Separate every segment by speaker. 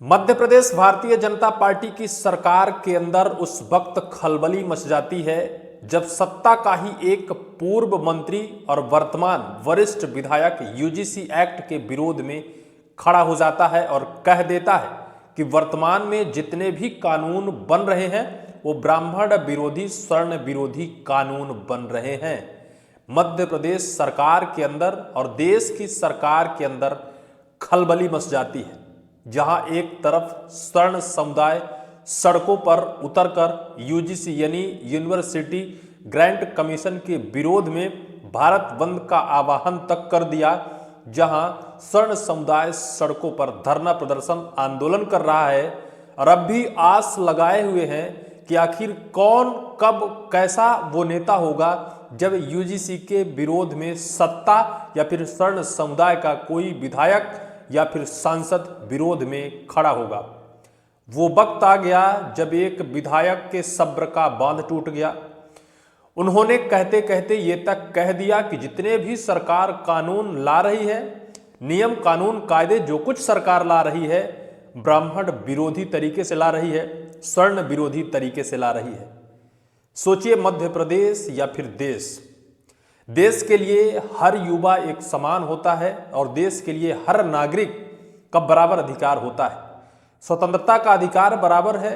Speaker 1: Madhya Pradesh Bharatiya Janata party की सरकार के अंदर उस वक्त खलबली मच जाती है जब सत्ता का ही एक पूर्व मंत्री और वर्तमान वरिष्ठ विधायक यूजीसी एक्ट के विरोध में खड़ा हो जाता है और कह देता है कि वर्तमान में जितने भी कानून बन रहे हैं वो ब्राह्मण विरोधी, स्वर्ण विरोधी कानून बन रहे हैं। मध्य प्रदेश सरकार के अंदर और देश की सरकार के अंदर खलबली मच जाती है, जहां एक तरफ स्वर्ण समुदाय सड़कों पर उतरकर यूजीसी यानी यूनिवर्सिटी ग्रांट कमीशन के विरोध में भारत बंद का आह्वान तक कर दिया, जहां स्वर्ण समुदाय सड़कों पर धरना प्रदर्शन आंदोलन कर रहा है और अब भी आस लगाए हुए हैं कि आखिर कौन कब कैसा वो नेता होगा जब यूजीसी के विरोध में सत्ता या फिर स्वर्ण समुदाय का कोई विधायक या फिर सांसद विरोध में खड़ा होगा। वो वक्त आ गया जब एक विधायक के सब्र का बांध टूट गया। उन्होंने कहते कहते ये तक कह दिया कि जितने भी सरकार कानून ला रही है, नियम कानून कायदे जो कुछ सरकार ला रही है, ब्राह्मण विरोधी तरीके से ला रही है, स्वर्ण विरोधी तरीके से ला रही है। सोचिए, मध्य प्रदेश या फिर देश के लिए हर युवा एक समान होता है और देश के लिए हर नागरिक का बराबर अधिकार होता है। स्वतंत्रता का अधिकार बराबर है,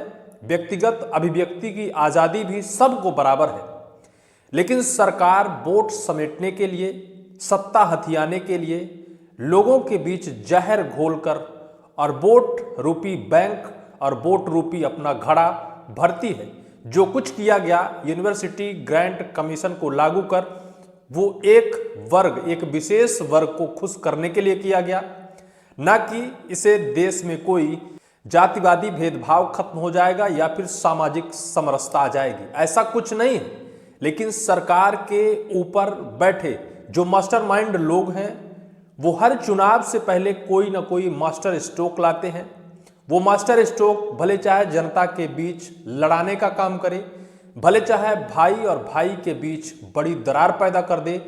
Speaker 1: व्यक्तिगत अभिव्यक्ति की आज़ादी भी सबको बराबर है। लेकिन सरकार वोट समेटने के लिए, सत्ता हथियाने के लिए लोगों के बीच जहर घोलकर और वोट रूपी बैंक और वोट रूपी अपना घड़ा भरती है। जो कुछ किया गया यूनिवर्सिटी ग्रांट कमीशन को लागू कर वो एक विशेष वर्ग को खुश करने के लिए किया गया, ना कि इसे देश में कोई जातिवादी भेदभाव खत्म हो जाएगा या फिर सामाजिक समरसता आ जाएगी। ऐसा कुछ नहीं है। लेकिन सरकार के ऊपर बैठे जो मास्टरमाइंड लोग हैं वो हर चुनाव से पहले कोई ना कोई मास्टर स्ट्रोक लाते हैं। वो मास्टर स्ट्रोक भले चाहे जनता के बीच लड़ाने का काम करे, भले चाहे भाई और भाई के बीच बड़ी दरार पैदा कर दे,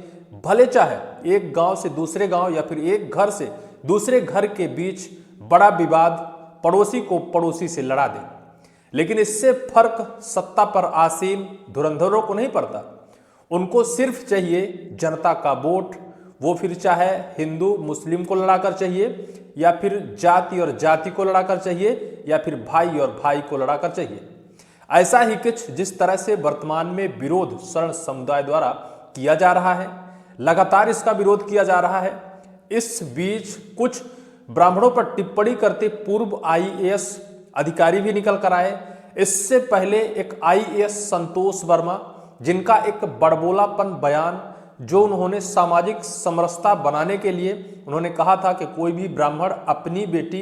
Speaker 1: भले चाहे एक गांव से दूसरे गांव या फिर एक घर से दूसरे घर के बीच बड़ा विवाद पड़ोसी को पड़ोसी से लड़ा दे। लेकिन इससे फर्क सत्ता पर आसीन धुरंधरों को नहीं पड़ता। उनको सिर्फ चाहिए जनता का वोट, वो फिर चाहे हिंदू मुस्लिम को लड़ाकर चाहिए या फिर जाति और जाति को लड़ाकर चाहिए या फिर भाई और भाई को लड़ाकर चाहिए। ऐसा ही कुछ जिस तरह से वर्तमान में विरोध स्वर्ण समुदाय द्वारा किया जा रहा है, लगातार इसका विरोध किया जा रहा है। इस बीच कुछ ब्राह्मणों पर टिप्पणी करते पूर्व आईएएस अधिकारी भी निकल कर आए। इससे पहले एक आईएएस संतोष वर्मा, जिनका एक बड़बोलापन बयान जो उन्होंने सामाजिक समरसता बनाने के लिए उन्होंने कहा था कि कोई भी ब्राह्मण अपनी बेटी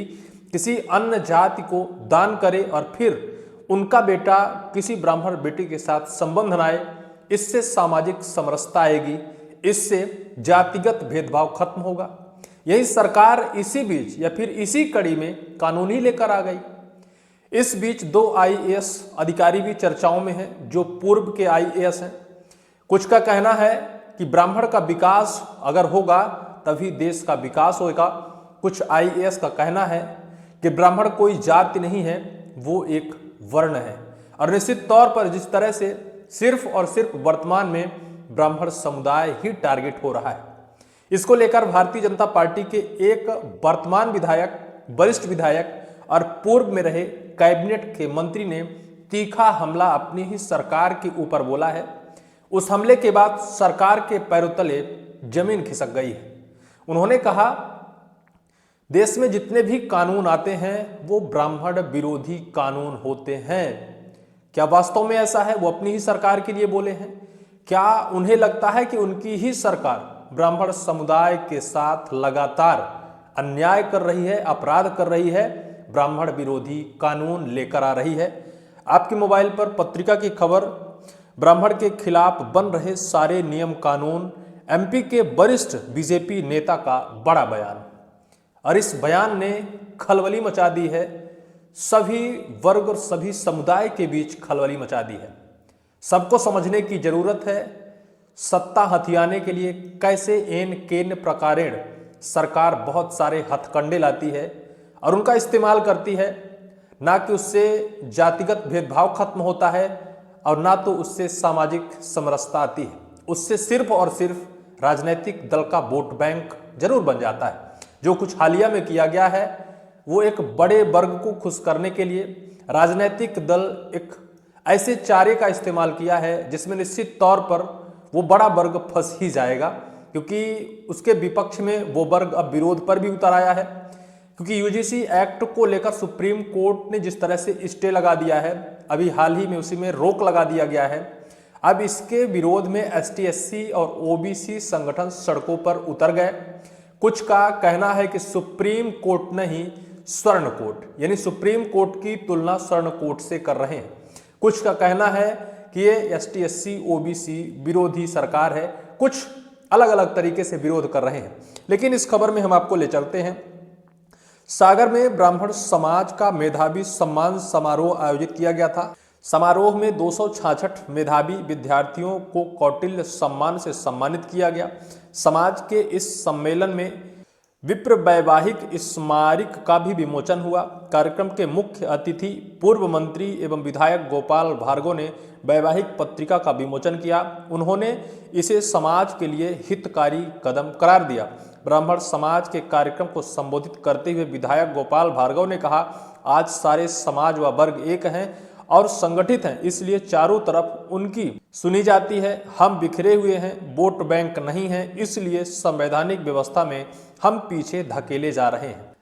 Speaker 1: किसी अन्य जाति को दान करे और फिर उनका बेटा किसी ब्राह्मण बेटी के साथ संबंध बनाए, इससे सामाजिक समरसता आएगी, इससे जातिगत भेदभाव खत्म होगा। यही सरकार इसी बीच या फिर इसी कड़ी में कानून ही लेकर आ गई। इस बीच दो आईएएस अधिकारी भी चर्चाओं में हैं जो पूर्व के आईएएस हैं। कुछ का कहना है कि ब्राह्मण का विकास अगर होगा तभी देश का विकास होगा। कुछ आईएएस का कहना है कि ब्राह्मण कोई जाति नहीं है, वो एक वर्ण है। और निश्चित तौर पर जिस तरह से सिर्फ और सिर्फ वर्तमान में ब्राह्मण समुदाय ही टारगेट हो रहा है, इसको लेकर भारतीय जनता पार्टी के एक वर्तमान विधायक, वरिष्ठ विधायक और पूर्व में रहे कैबिनेट के मंत्री ने तीखा हमला अपनी ही सरकार के ऊपर बोला है। उस हमले के बाद सरकार के पैरों तले जमीन खिसक गई है। उन्होंने कहा, देश में जितने भी कानून आते हैं वो ब्राह्मण विरोधी कानून होते हैं। क्या वास्तव में ऐसा है? वो अपनी ही सरकार के लिए बोले हैं। क्या उन्हें लगता है कि उनकी ही सरकार ब्राह्मण समुदाय के साथ लगातार अन्याय कर रही है, अपराध कर रही है, ब्राह्मण विरोधी कानून लेकर आ रही है? आपके मोबाइल पर पत्रिका की खबर, ब्राह्मण के खिलाफ बन रहे सारे नियम कानून, एमपी के वरिष्ठ बीजेपी नेता का बड़ा बयान। और इस बयान ने खलबली मचा दी है, सभी वर्ग और सभी समुदाय के बीच खलबली मचा दी है। सबको समझने की जरूरत है, सत्ता हथियाने के लिए कैसे एन केन प्रकारेण सरकार बहुत सारे हथकंडे लाती है और उनका इस्तेमाल करती है। ना कि उससे जातिगत भेदभाव खत्म होता है और ना तो उससे सामाजिक समरसता आती है। उससे सिर्फ और सिर्फ राजनीतिक दल का वोट बैंक जरूर बन जाता है। जो कुछ हालिया में किया गया है वो एक बड़े वर्ग को खुश करने के लिए राजनीतिक दल एक ऐसे चारे का इस्तेमाल किया है जिसमें निश्चित तौर पर वो बड़ा वर्ग फंस ही जाएगा, क्योंकि उसके विपक्ष में वो वर्ग अब विरोध पर भी उतर आया है। क्योंकि यूजीसी एक्ट को लेकर सुप्रीम कोर्ट ने जिस तरह से स्टे लगा दिया है, अभी हाल ही में उसी में रोक लगा दिया गया है। अब इसके विरोध में एसटी एससी और ओबीसी संगठन सड़कों पर उतर गए। कुछ का कहना है कि सुप्रीम कोर्ट नहीं स्वर्ण कोर्ट, यानी सुप्रीम कोर्ट की तुलना स्वर्ण कोर्ट से कर रहे हैं। कुछ का कहना है कि ये एसटी एससी ओबीसी विरोधी सरकार है। कुछ अलग अलग तरीके से विरोध कर रहे हैं। लेकिन इस खबर में हम आपको ले चलते हैं। सागर में ब्राह्मण समाज का मेधावी सम्मान समारोह आयोजित किया गया था। समारोह में 266 मेधावी विद्यार्थियों को कौटिल्य सम्मान से सम्मानित किया गया। समाज के इस सम्मेलन में विप्र वैवाहिक स्मारक का भी विमोचन हुआ। कार्यक्रम के मुख्य अतिथि पूर्व मंत्री एवं विधायक गोपाल भार्गव ने वैवाहिक पत्रिका का विमोचन किया। उन्होंने इसे समाज के लिए हितकारी कदम करार दिया। ब्राह्मण समाज के कार्यक्रम को संबोधित करते हुए विधायक गोपाल भार्गव ने कहा, आज सारे समाज व वर्ग एक हैं और संगठित हैं, इसलिए चारों तरफ उनकी सुनी जाती है। हम बिखरे हुए हैं, वोट बैंक नहीं है, इसलिए संवैधानिक व्यवस्था में हम पीछे धकेले जा रहे हैं।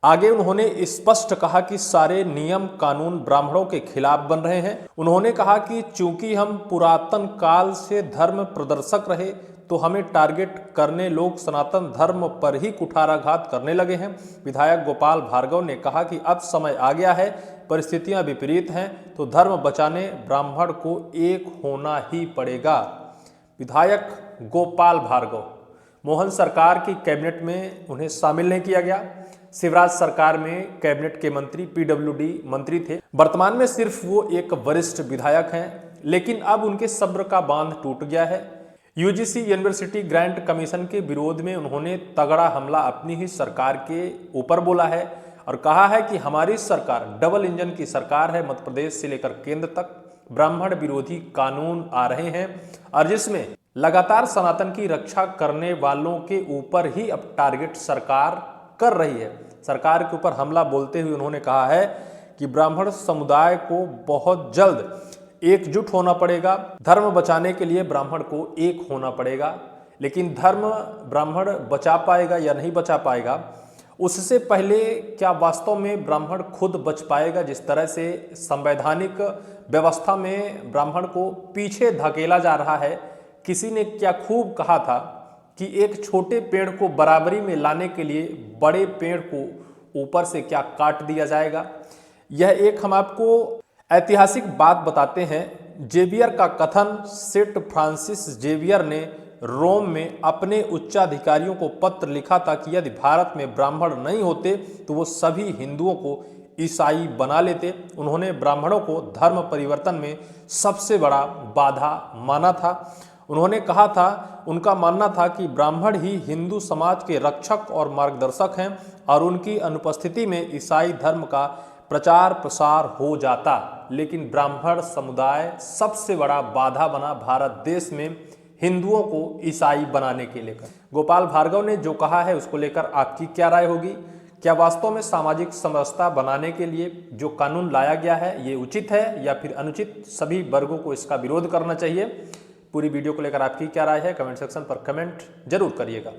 Speaker 1: आगे उन्होंने स्पष्ट कहा कि सारे नियम कानून ब्राह्मणों के खिलाफ बन रहे हैं। उन्होंने कहा कि चूंकि हम पुरातन काल से धर्म प्रदर्शक रहे तो हमें टारगेट करने लोग सनातन धर्म पर ही कुठाराघात करने लगे हैं। विधायक गोपाल भार्गव ने कहा कि अब समय आ गया है, परिस्थितियां विपरीत हैं, तो धर्म बचाने ब्राह्मण को एक होना ही पड़ेगा। विधायक गोपाल भार्गव, मोहन सरकार की कैबिनेट में उन्हें शामिल नहीं किया गया। शिवराज सरकार में कैबिनेट के मंत्री पीडब्ल्यूडी मंत्री थे। वर्तमान में सिर्फ वो एक वरिष्ठ विधायक हैं, लेकिन अब उनके सब्र का बांध टूट गया है। यूजीसी यूनिवर्सिटी ग्रांट कमीशन के विरोध में उन्होंने तगड़ा हमला अपनी ही सरकार के ऊपर बोला है और कहा है कि हमारी सरकार डबल इंजन की सरकार है। मध्य प्रदेश से लेकर केंद्र तक ब्राह्मण विरोधी कानून आ रहे हैं और जिसमें लगातार सनातन की रक्षा करने वालों के ऊपर ही अब टारगेट सरकार कर रही है। सरकार के ऊपर हमला बोलते हुए उन्होंने कहा है कि ब्राह्मण समुदाय को बहुत जल्द एकजुट होना पड़ेगा। धर्म बचाने के लिए ब्राह्मण को एक होना पड़ेगा, लेकिन धर्म ब्राह्मण बचा पाएगा या नहीं बचा पाएगा, उससे पहले क्या वास्तव में ब्राह्मण खुद बच पाएगा? जिस तरह से संवैधानिक व्यवस्था में ब्राह्मण को पीछे धकेला जा रहा है। किसी ने क्या खूब कहा था कि एक छोटे पेड़ को बराबरी में लाने के लिए बड़े पेड़ को ऊपर से क्या काट दिया जाएगा। यह एक हम आपको ऐतिहासिक बात बताते हैं। जेवियर का कथन, सेंट फ्रांसिस जेवियर ने रोम में अपने उच्चाधिकारियों को पत्र लिखा था कि यदि भारत में ब्राह्मण नहीं होते तो वो सभी हिंदुओं को ईसाई बना लेते। उन्होंने ब्राह्मणों को धर्म परिवर्तन में सबसे बड़ा बाधा माना था। उन्होंने कहा था, उनका मानना था कि ब्राह्मण ही हिंदू समाज के रक्षक और मार्गदर्शक हैं और उनकी अनुपस्थिति में ईसाई धर्म का प्रचार प्रसार हो जाता। लेकिन ब्राह्मण समुदाय सबसे बड़ा बाधा बना भारत देश में हिंदुओं को ईसाई बनाने के लेकर। गोपाल भार्गव ने जो कहा है उसको लेकर आपकी क्या राय होगी? क्या वास्तव में सामाजिक समरसता बनाने के लिए जो कानून लाया गया है ये उचित है या फिर अनुचित? सभी वर्गों को इसका विरोध करना चाहिए। पूरी वीडियो को लेकर आपकी क्या राय है? कमेंट सेक्शन पर कमेंट जरूर करिएगा।